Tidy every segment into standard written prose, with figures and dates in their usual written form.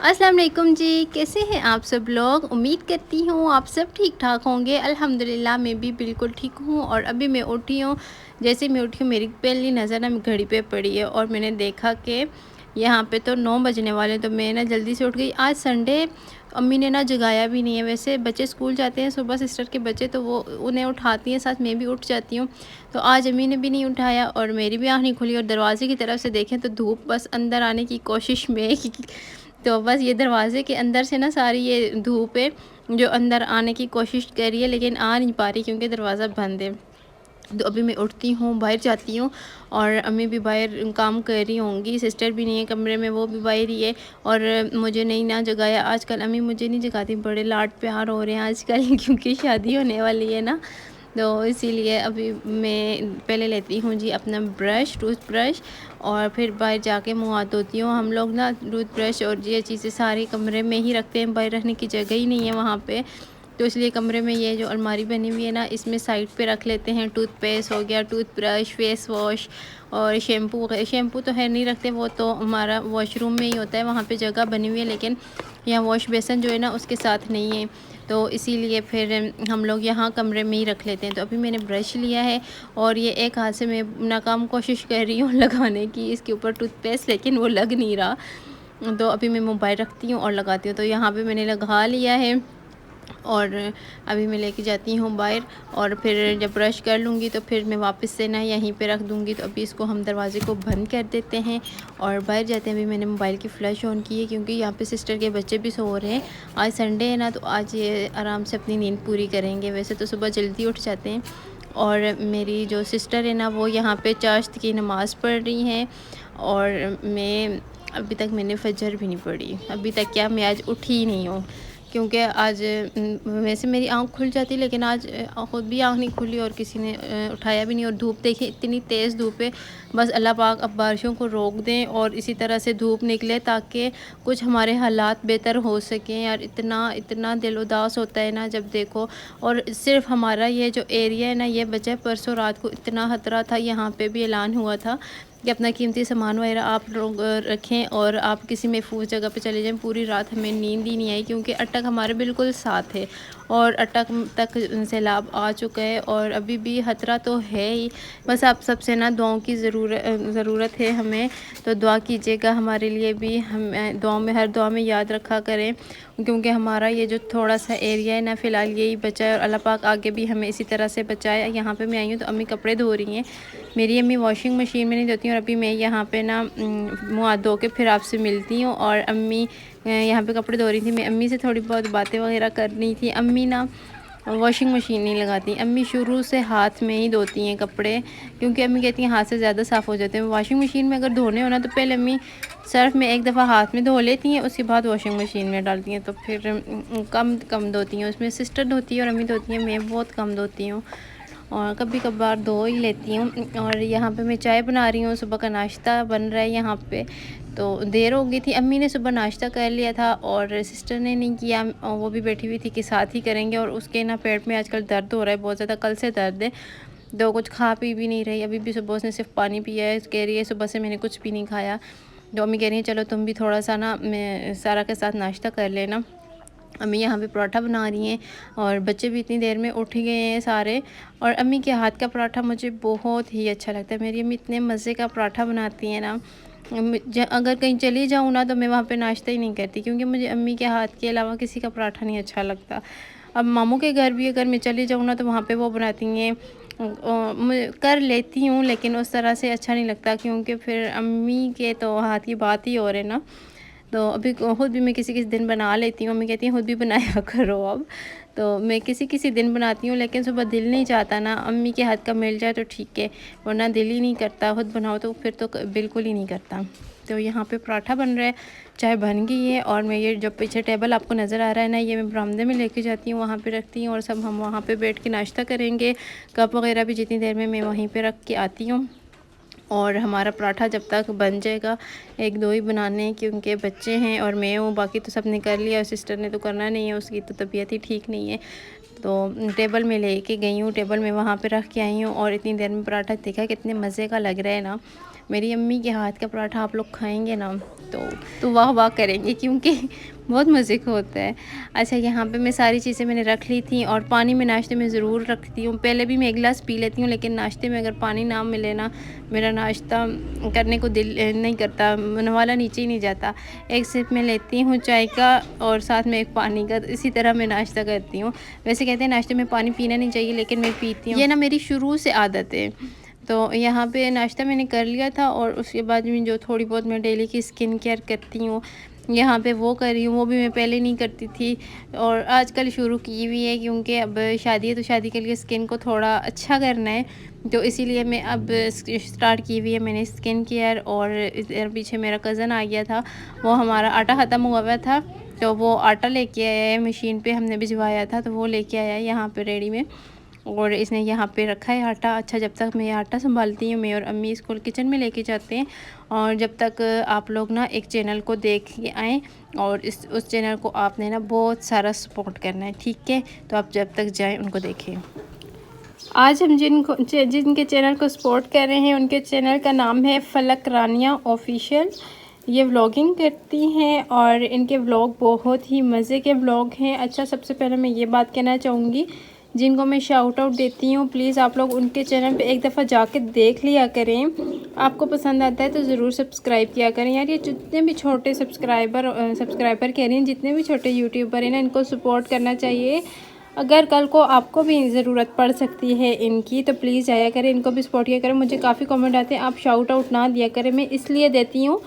अस्सलाम वालेकुम जी, कैसे हैं आप सब लोग। उम्मीद करती हूँ आप सब ठीक ठाक होंगे। अल्हम्दुलिल्लाह मैं भी बिल्कुल ठीक हूँ। और अभी मैं उठी हूँ। जैसे मैं उठी हूँ मेरी पहली नज़र ना घड़ी पे पड़ी है और मैंने देखा कि यहाँ पे तो 9 बजने वाले, तो मैं ना जल्दी से उठ गई। आज संडे, अम्मी ने ना जगाया भी नहीं है। वैसे बच्चे स्कूल जाते हैं सुबह, सिस्टर के बच्चे, तो वो उन्हें उठाती हैं, साथ मैं भी उठ जाती हूँ। तो आज अम्मी ने भी नहीं उठाया और मेरी भी आँख नहीं खुली। और दरवाजे की तरफ से देखें तो धूप बस अंदर आने की कोशिश में है कि तो बस ये दरवाज़े के अंदर से ना सारी ये धूप है जो अंदर आने की कोशिश कर रही है, लेकिन आ नहीं पा रही क्योंकि दरवाज़ा बंद है। तो अभी मैं उठती हूँ, बाहर जाती हूँ और अम्मी भी बाहर काम कर रही होंगी, सिस्टर भी नहीं है कमरे में, वो भी बाहर ही है। और मुझे नहीं ना जगाया। आजकल अम्मी मुझे नहीं जगाती, बड़े लाड प्यार हो रहे हैं आजकल क्योंकि शादी होने वाली है ना। तो इसीलिए अभी मैं पहले लेती हूँ जी अपना ब्रश, टूथब्रश, और फिर बाहर जाके मुँह हाथ धोती हूँ। हम लोग ना टूथब्रश और ये चीज़ें सारी कमरे में ही रखते हैं, बाहर रखने की जगह ही नहीं है वहाँ पे। तो इसलिए कमरे में ये जो अलमारी बनी हुई है ना, इसमें साइड पे रख लेते हैं। टूथपेस्ट हो गया, टूथब्रश, फेस वॉश और शैम्पू वगैरह। शैम्पू तो है नहीं रखते, वो तो हमारा वॉशरूम में ही होता है, वहाँ पे जगह बनी हुई है, लेकिन यहाँ वॉश बेसन जो है ना उसके साथ नहीं है। तो इसीलिए फिर हम लोग यहाँ कमरे में ही रख लेते हैं। तो अभी मैंने ब्रश लिया है और ये एक हाथ से मैं नाकाम कोशिश कर रही हूँ लगाने की इसके ऊपर टूथपेस्ट, लेकिन वो लग नहीं रहा। तो अभी मैं मोबाइल रखती हूँ और लगाती हूँ। तो यहाँ पे मैंने लगा लिया है और अभी मैं लेके जाती हूँ बाहर। और फिर जब ब्रश कर लूँगी तो फिर मैं वापस से ना यहीं पे रख दूँगी। तो अभी इसको हम दरवाज़े को बंद कर देते हैं और बाहर जाते हैं। अभी मैंने मोबाइल की फ़्लैश ऑन की है क्योंकि यहाँ पे सिस्टर के बच्चे भी सो रहे हैं। आज संडे है ना, तो आज ये आराम से अपनी नींद पूरी करेंगे। वैसे तो सुबह जल्दी उठ जाते हैं। और मेरी जो सिस्टर है ना, वो यहाँ पे चाश्त की नमाज़ पढ़ रही हैं और मैं अभी तक मैंने फजर भी नहीं पढ़ी। अभी तक क्या, मैं आज उठी ही नहीं हूँ क्योंकि आज वैसे मेरी आँख खुल जाती, लेकिन आज ख़ुद भी आँख नहीं खुली और किसी ने उठाया भी नहीं। और धूप देखिए, इतनी तेज़ धूप है। बस अल्लाह पाक अब बारिशों को रोक दें और इसी तरह से धूप निकले ताकि कुछ हमारे हालात बेहतर हो सकें। यार इतना इतना दिल उदास होता है ना जब देखो। और सिर्फ हमारा ये जो एरिया है ना, ये बचा है। परसों रात को इतना खतरा था, यहाँ पे भी ऐलान हुआ था कि अपना कीमती सामान वगैरह आप लोग रखें और आप किसी महफूज जगह पे चले जाएं। पूरी रात हमें नींद ही नहीं आई क्योंकि अटक हमारे बिल्कुल साथ है और अटक तक सैलाब आ चुका है और अभी भी खतरा तो है ही। बस आप सबसे ना दुआओं की ज़रूरत है हमें। तो दुआ कीजिएगा हमारे लिए भी, हम दुआ में, हर दुआ में याद रखा करें क्योंकि हमारा ये जो थोड़ा सा एरिया है ना, फ़िलहाल यही बचा है और अल्लाह पाक आगे भी हमें इसी तरह से बचाए। यहाँ पे मैं आई हूँ तो अम्मी कपड़े धो रही हैं। मेरी अम्मी वॉशिंग मशीन में नहीं धोती और अभी मैं यहाँ पे ना मुँह हाथ धो के फिर आपसे मिलती हूँ। और अम्मी यहाँ पे कपड़े धो रही थी, मैं अम्मी से थोड़ी बहुत बातें वगैरह करनी थी। अम्मी ना वॉशिंग मशीन नहीं लगाती, अम्मी शुरू से हाथ में ही धोती हैं कपड़े क्योंकि अम्मी कहती हैं हाथ से ज़्यादा साफ़ हो जाते हैं। वॉशिंग मशीन में अगर धोने हो ना तो पहले अम्मी सर्फ में एक दफ़ा हाथ में धो लेती हैं, उसके बाद वॉशिंग मशीन में डालती हैं। तो फिर कम कम धोती हैं, उसमें सिस्टर धोती है और अम्मी धोती हैं, मैं बहुत कम धोती हूँ और कभी कभार धो ही लेती हूँ। और यहाँ पे मैं चाय बना रही हूँ, सुबह का नाश्ता बन रहा है यहाँ पे। तो देर हो गई थी, अम्मी ने सुबह नाश्ता कर लिया था और सिस्टर ने नहीं किया, वो भी बैठी हुई थी कि साथ ही करेंगे। और उसके ना पेट में आजकल दर्द हो रहा है बहुत ज़्यादा, कल से दर्द है। तो कुछ खा पी भी नहीं रही, अभी भी सुबह उसने सिर्फ पानी पिया है। कह रही है सुबह से मैंने कुछ भी नहीं खाया। तो अम्मी कह रही है चलो तुम भी थोड़ा सा ना मैं सारा के साथ नाश्ता कर लेना। अम्मी यहाँ पे पराठा बना रही हैं और बच्चे भी इतनी देर में उठ गए हैं सारे। और अम्मी के हाथ का पराठा मुझे बहुत ही अच्छा लगता है। मेरी अम्मी इतने मज़े का पराठा बनाती हैं ना, अगर कहीं चली जाऊँ ना तो मैं वहाँ पे नाश्ता ही नहीं करती क्योंकि मुझे अम्मी के हाथ के अलावा किसी का पराठा नहीं अच्छा लगता। अब मामू के घर भी अगर मैं चली जाऊँ ना तो वहाँ पे वो बनाती हैं, मैं कर लेती हूँ लेकिन उस तरह से अच्छा नहीं लगता क्योंकि फिर अम्मी के तो हाथ की बात ही और है ना। तो अभी खुद भी मैं किसी किसी दिन बना लेती हूँ, मम्मी कहती हैं खुद भी बनाया करो अब। तो मैं किसी किसी दिन बनाती हूँ लेकिन सुबह दिल नहीं चाहता ना, अम्मी के हाथ का मिल जाए तो ठीक है, वरना दिल ही नहीं करता। खुद बनाओ तो फिर तो बिल्कुल ही नहीं करता। तो यहाँ पे पराठा बन रहा है, चाय बन गई है और मैं ये जो पीछे टेबल आपको नज़र आ रहा है ना, ये मैं बरामदे में लेके जाती हूँ, वहाँ पे रखती हूँ और सब हम वहाँ पे बैठ के नाश्ता करेंगे। कप वगैरह भी जितनी देर में मैं वहीं पे रख के आती हूँ। और हमारा पराठा जब तक बन जाएगा, एक दो ही बनाने क्योंकि बच्चे हैं और मैं हूँ, बाकी तो सब ने कर लिया और सिस्टर ने तो करना नहीं है, उसकी तो तबीयत ही ठीक नहीं है। तो टेबल में लेके गई हूँ, टेबल में वहाँ पे रख के आई हूँ और इतनी देर में पराठा देखा कितने मज़े का लग रहा है ना। मेरी अम्मी के हाथ का पराठा आप लोग खाएंगे ना तो वाह वाह करेंगे, क्योंकि बहुत मज़े का होता है। अच्छा, यहाँ पे मैं सारी चीज़ें मैंने रख ली थी और पानी मैं नाश्ते में ज़रूर रखती हूँ। पहले भी मैं एक गिलास पी लेती हूँ, लेकिन नाश्ते में अगर पानी ना मिले ना, मेरा नाश्ता करने को दिल नहीं करता, मनवाला नीचे ही नहीं जाता। एक सिप मैं लेती हूँ चाय का और साथ में एक पानी का, इसी तरह मैं नाश्ता करती हूँ। वैसे कहते हैं नाश्ते में पानी पीना नहीं चाहिए, लेकिन मैं पीती हूँ। ये ना मेरी शुरू से आदत है। तो यहाँ पे नाश्ता मैंने कर लिया था और उसके बाद में जो थोड़ी बहुत मैं डेली की स्किन केयर करती हूँ यहाँ पे वो कर रही हूँ, वो भी मैं पहले नहीं करती थी और आजकल शुरू की हुई है, क्योंकि अब शादी है तो शादी के लिए स्किन को थोड़ा अच्छा करना है, तो इसीलिए मैं अब स्टार्ट की हुई है मैंने स्किन केयर। और इधर पीछे मेरा कज़न आ गया था, वो हमारा आटा ख़त्म हुआ था, तो वो आटा लेके आया है, मशीन पे हमने भिजवाया था तो वो लेके आया है यहाँ पे रेडी में, और इसने यहाँ पे रखा है आटा। अच्छा, जब तक मैं आटा संभालती हूँ, मैं और अम्मी इसको किचन में लेके जाते हैं, और जब तक आप लोग ना एक चैनल को देख के आएँ और उस चैनल को आपने ना बहुत सारा सपोर्ट करना है, ठीक है? तो आप जब तक जाएं उनको देखें। आज हम जिनके चैनल को सपोर्ट कर रहे हैं उनके चैनल का नाम है फलक रानिया ऑफिशियल। ये व्लॉगिंग करती हैं और इनके व्लॉग बहुत ही मज़े के व्लॉग हैं। अच्छा, सबसे पहले मैं ये बात कहना चाहूँगी, जिनको मैं शाउट आउट देती हूँ, प्लीज़ आप लोग उनके चैनल पे एक दफ़ा जाके देख लिया करें। आपको पसंद आता है तो ज़रूर सब्सक्राइब किया करें। यार, ये जितने भी छोटे सब्सक्राइबर कह रही हैं, जितने भी छोटे यूट्यूबर हैं ना, इनको सपोर्ट करना चाहिए। अगर कल को आपको भी ज़रूरत पड़ सकती है इनकी, तो प्लीज़ जाया करें, इनको भी सपोर्ट किया करें। मुझे काफ़ी कमेंट आते हैं आप शाउट आउट ना दिया करें, मैं इसलिए देती हूँ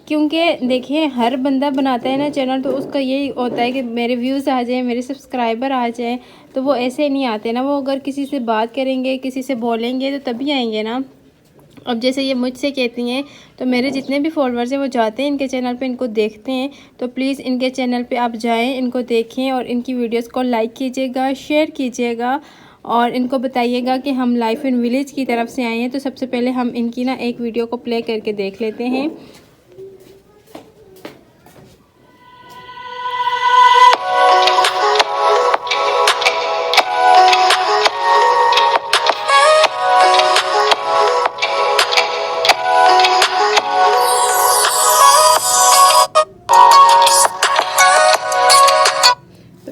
क्योंकि देखिए हर बंदा बनाता है ना चैनल, तो उसका यही होता है कि मेरे व्यूज़ आ जाएं, मेरे सब्सक्राइबर आ जाएं, तो वो ऐसे नहीं आते ना। वो अगर किसी से बात करेंगे, किसी से बोलेंगे तो तभी आएंगे ना। अब जैसे ये मुझसे कहती हैं, तो मेरे जितने भी फॉलोअर्स हैं वो जाते हैं इनके चैनल पे, इनको देखते हैं। तो प्लीज़ इनके चैनल पे आप जाएं, इनको देखें और इनकी वीडियोस को लाइक कीजिएगा, शेयर कीजिएगा और इनको बताइएगा कि हम लाइफ इन विलेज की तरफ से आए हैं। तो सबसे पहले हम इनकी ना एक वीडियो को प्ले करके देख लेते हैं।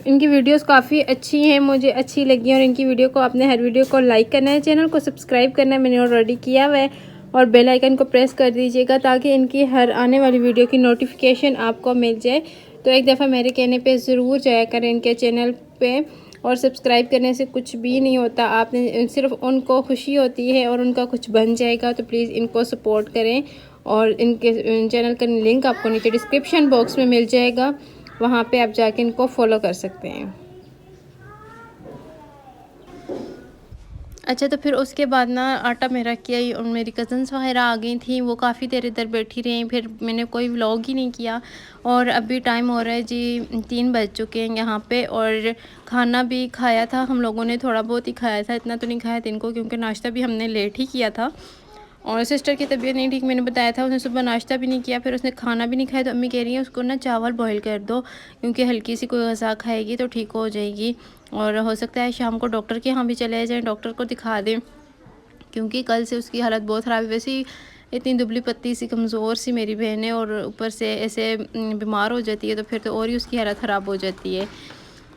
इनकी वीडियोस काफ़ी अच्छी हैं, मुझे अच्छी लगी, और इनकी वीडियो को आपने हर वीडियो को लाइक करना है, चैनल को सब्सक्राइब करना है, मैंने ऑलरेडी किया हुआ है, और बेल आइकन को प्रेस कर दीजिएगा ताकि इनकी हर आने वाली वीडियो की नोटिफिकेशन आपको मिल जाए। तो एक दफ़ा मेरे कहने पे ज़रूर जाया करें इनके चैनल पे, और सब्सक्राइब करने से कुछ भी नहीं होता, आपने सिर्फ उनको खुशी होती है और उनका कुछ बन जाएगा। तो प्लीज़ इनको सपोर्ट करें, और इनके चैनल का लिंक आपको नीचे डिस्क्रिप्शन बॉक्स में मिल जाएगा, वहाँ पे आप जाके इनको फॉलो कर सकते हैं। अच्छा, तो फिर उसके बाद ना आटा मेरा किया ही, और मेरी कज़न्स वगैरह आ गई थी, वो काफ़ी देर इधर बैठी रहीं, फिर मैंने कोई व्लॉग ही नहीं किया। और अभी टाइम हो रहा है जी 3 बज चुके हैं यहाँ पे, और खाना भी खाया था हम लोगों ने, थोड़ा बहुत ही खाया था, इतना तो नहीं खाया था इनको, क्योंकि नाश्ता भी हमने लेट ही किया था। और सिस्टर की तबीयत नहीं ठीक, मैंने बताया था, उसने सुबह नाश्ता भी नहीं किया, फिर उसने खाना भी नहीं खाया, तो अम्मी कह रही है उसको ना चावल बॉईल कर दो, क्योंकि हल्की सी कोई ग़िज़ा खाएगी तो ठीक हो जाएगी। और हो सकता है शाम को डॉक्टर के यहाँ भी चले जाएँ, डॉक्टर को दिखा दें, क्योंकि कल से उसकी हालत बहुत ख़राब है। वैसे ही इतनी दुबली पतली सी कमज़ोर सी मेरी बहन है, और ऊपर से ऐसे बीमार हो जाती है, तो फिर तो और ही उसकी हालत ख़राब हो जाती है।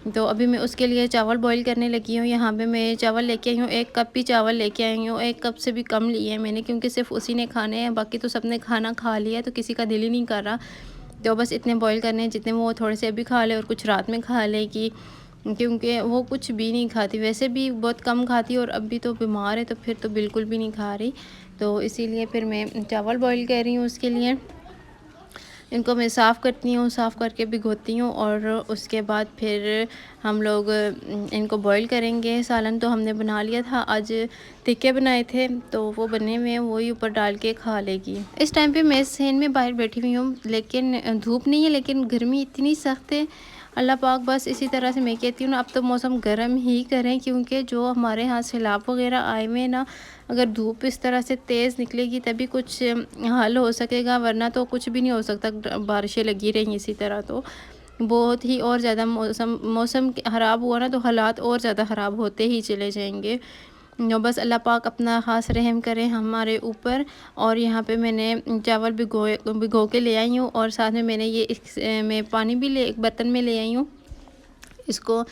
तो अभी मैं उसके लिए चावल बॉईल करने लगी हूँ। यहाँ पे मैं चावल लेके आई हूँ, 1 कप ही चावल लेके आई हूँ, 1 कप से भी कम लिए हैं मैंने, क्योंकि सिर्फ उसी ने खाने हैं, बाकी तो सबने खाना खा लिया है, तो किसी का दिल ही नहीं कर रहा। तो बस इतने बॉईल करने हैं जितने वो थोड़े से अभी खा ले और कुछ रात में खा लेगी, क्योंकि वो कुछ भी नहीं खाती, वैसे भी बहुत कम खाती, और अभी तो बीमार है तो फिर तो बिल्कुल भी नहीं खा रही। तो इसीलिए फिर मैं चावल बॉईल कर रही हूँ उसके लिए। इनको मैं साफ़ करती हूँ, साफ़ करके भिगोती हूँ, और उसके बाद फिर हम लोग इनको बॉईल करेंगे। सालन तो हमने बना लिया था, आज टिक्के बनाए थे तो वो बने हुए हैं, वही ऊपर डाल के खा लेगी। इस टाइम पे मैं सहन में बाहर बैठी हुई हूँ, लेकिन धूप नहीं है, लेकिन गर्मी इतनी सख्त है। अल्लाह पाक बस इसी तरह से मैं कहती हूँ ना, अब तो मौसम गर्म ही करें, क्योंकि जो हमारे यहाँ सैलाब वगैरह आए हुए हैं ना, अगर धूप इस तरह से तेज़ निकलेगी तभी कुछ हल हो सकेगा, वरना तो कुछ भी नहीं हो सकता। बारिशें लगी रही इसी तरह तो बहुत ही और ज़्यादा मौसम ख़राब हुआ ना, तो हालात और ज़्यादा ख़राब होते ही चले जाएंगे। बस अल्लाह पाक अपना ख़ास रहम करे हमारे ऊपर। और यहाँ पे मैंने चावल भिगो के ले आई हूँ और साथ में मैंने ये मैं पानी भी एक बर्तन में ले आई हूँ। इसको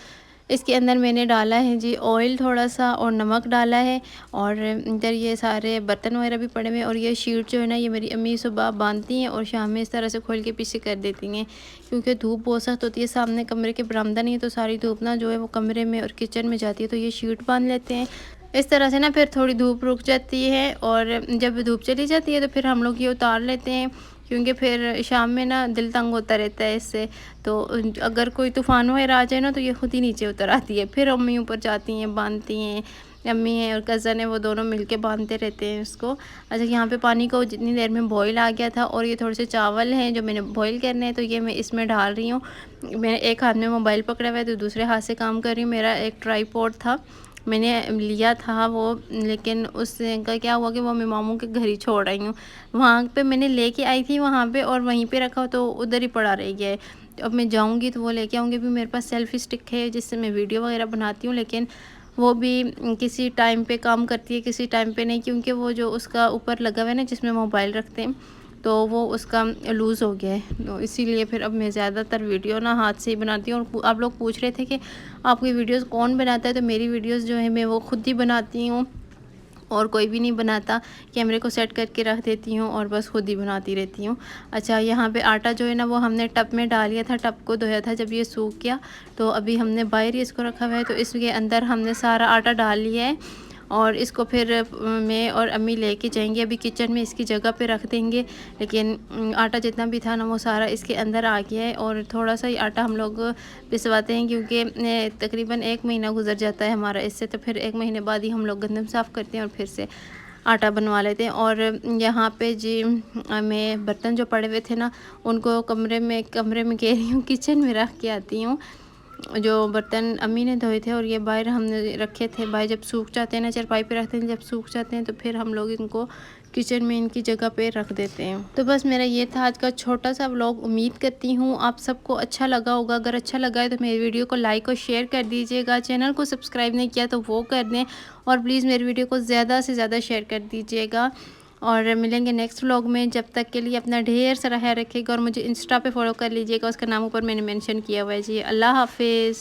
इसके अंदर मैंने डाला है जी ऑयल थोड़ा सा और नमक डाला है। और इधर ये सारे बर्तन वगैरह भी पड़े हुए हैं। और ये शीट जो है ना, ये मेरी अम्मी सुबह बांधती हैं और शाम में इस तरह से खोल के पीछे कर देती हैं, क्योंकि धूप बहुत सख्त होती है। सामने कमरे के बरामदा नहीं है तो सारी धूप ना जो है वो कमरे में और किचन में जाती है, तो ये शीट बांध लेते हैं। इस तरह से ना फिर थोड़ी धूप रुक जाती है और जब धूप चली जाती है तो फिर हम लोग ये उतार लेते हैं, क्योंकि फिर शाम में ना दिल तंग होता रहता है इससे। तो अगर कोई तूफ़ान वगैरह आ जाए ना तो ये खुद ही नीचे उतर आती है, फिर अम्मी ऊपर जाती हैं बांधती हैं। अम्मी है और कज़न है, वो दोनों मिलके बांधते रहते हैं इसको। अच्छा, यहाँ पे पानी को जितनी देर में बॉईल आ गया था और ये थोड़े से चावल हैं जो मैंने बॉईल करने हैं, तो ये मैं इसमें डाल रही हूँ। मैंने एक हाथ में मोबाइल पकड़ा हुआ है तो दूसरे हाथ से काम कर रही हूँ। मेरा एक ट्राईपॉड था, मैंने लिया था वो, लेकिन उसका क्या हुआ कि वो मैं मामू के घर ही छोड़ आई हूँ। वहाँ पे मैंने लेके आई थी वहाँ पे और वहीं पे रखा तो उधर ही पड़ा रह गया है। तो अब मैं जाऊँगी तो वो लेके आऊँगी। अभी मेरे पास सेल्फ़ी स्टिक है जिससे मैं वीडियो वगैरह बनाती हूँ, लेकिन वो भी किसी टाइम पे काम करती है, किसी टाइम पे नहीं, क्योंकि वो जो उसका ऊपर लगा हुआ है ना जिसमें मोबाइल रखते हैं, तो वो उसका लूज़ हो गया है। तो इसीलिए फिर अब मैं ज़्यादातर वीडियो ना हाथ से ही बनाती हूँ। और आप लोग पूछ रहे थे कि आपकी वीडियोस कौन बनाता है, तो मेरी वीडियोस जो है मैं वो खुद ही बनाती हूँ और कोई भी नहीं बनाता। कैमरे को सेट करके रख देती हूँ और बस खुद ही बनाती रहती हूँ। अच्छा, यहाँ पे आटा जो है ना वो हमने टब में डाल लिया था, टब को धोया था। जब ये सूख गया तो अभी हमने बाहर ही इसको रखा हुआ है, तो इसके अंदर हमने सारा आटा डाल लिया है और इसको फिर मैं और अम्मी लेके जाएंगे। अभी किचन में इसकी जगह पे रख देंगे, लेकिन आटा जितना भी था ना वो सारा इसके अंदर आ गया है। और थोड़ा सा ही आटा हम लोग पिसवाते हैं, क्योंकि तकरीबन 1 महीना गुजर जाता है हमारा इससे, तो फिर 1 महीने बाद ही हम लोग गंदम साफ़ करते हैं और फिर से आटा बनवा लेते हैं। और यहाँ पे जी मैं बर्तन जो पड़े हुए थे ना उनको कमरे में कह रही हूँ, किचन में रख के आती हूँ। जो बर्तन अम्मी ने धोए थे और ये बाहर हमने रखे थे, बाहर जब सूख जाते हैं ना चारपाई पे रखते हैं, जब सूख जाते हैं तो फिर हम लोग इनको किचन में इनकी जगह पे रख देते हैं। तो बस मेरा ये था आज का छोटा सा व्लॉग। उम्मीद करती हूँ आप सबको अच्छा लगा होगा। अगर अच्छा लगा है तो मेरी वीडियो को लाइक और शेयर कर दीजिएगा। चैनल को सब्सक्राइब नहीं किया तो वो कर दें और प्लीज़ मेरी वीडियो को ज़्यादा से ज़्यादा शेयर कर दीजिएगा। और मिलेंगे नेक्स्ट व्लॉग में। जब तक के लिए अपना ढेर सारा ख्याल रखिएगा और मुझे इंस्टा पे फॉलो कर लीजिएगा, उसका नाम ऊपर मैंने मेंशन किया हुआ है जी। अल्लाह हाफिज़।